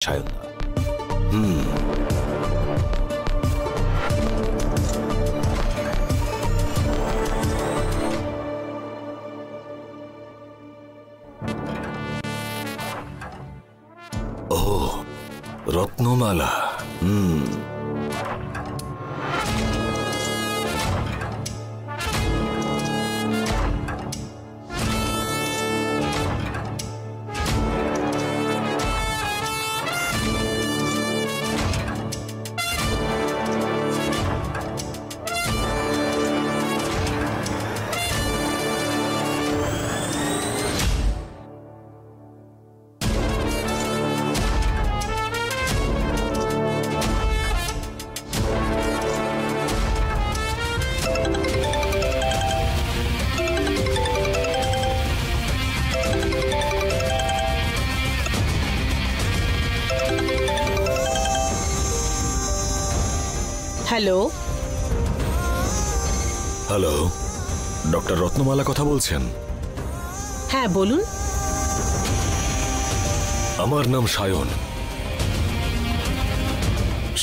সায়নদা। ও Ratnamala. Hello hello, doctor Ratnamala কথা বলছেন? হ্যাঁ বলুন। আমার নাম সায়ন।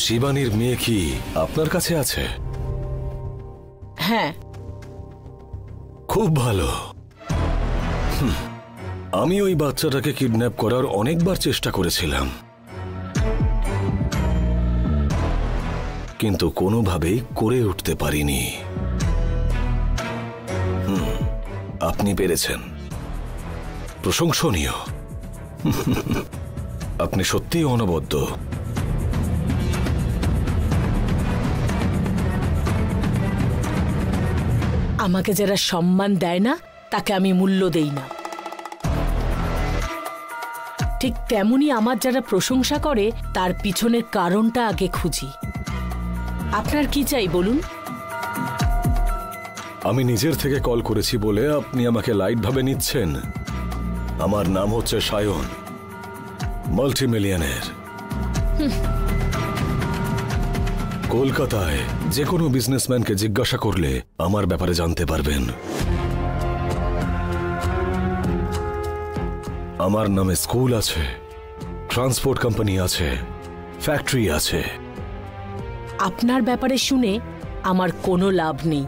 শিবানীর মেয়ে কি আপনার কাছে আছে? হ্যাঁ। খুব ভালো। আমি ওই বাচ্চাটাকে কিডন্যাপ করার অনেকবার চেষ্টা করেছিলাম, কিন্তু কোনোভাবেই করে উঠতে পারিনি। আপনি পেরেছেন, প্রশংসনীয়। আপনি সত্যিই অনবদ্য। আমাকে যারা সম্মান দেয় না তাকে আমি মূল্য দেই না, ঠিক তেমনি আমার যারা প্রশংসা করে তার পিছনের কারণটা আগে খুঁজি। আপনার কি চাই বলুন? আমি নিজের থেকে কল করেছি বলে আপনি আমাকে লাইট ভাবে নিচ্ছেন? আমার নাম হচ্ছে সায়ন, মাল্টিমিলিয়নের। কলকাতায় যে কোনো বিজনেসম্যানকে জিজ্ঞাসা করলে আমার ব্যাপারে জানতে পারবেন। আমার নামে স্কুল আছে, ট্রান্সপোর্ট কোম্পানি আছে, ফ্যাক্টরি আছে। আপনার ব্যাপারে শুনে আমার কোনো লাভ নেই।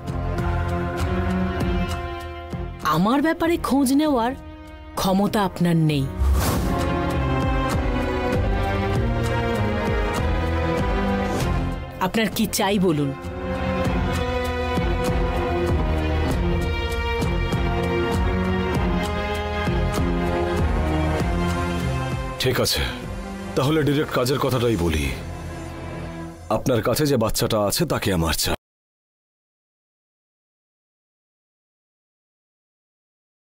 আমার ব্যাপারে খোঁজ নেওয়ার ক্ষমতা আপনার নেই। আপনার কি চাই বলুন? ঠিক আছে, তাহলে ডিরেক্ট কাজের কথাটাই বলি। আপনার কাছে যে বাচ্চাটা আছে তাকে আমার চাই।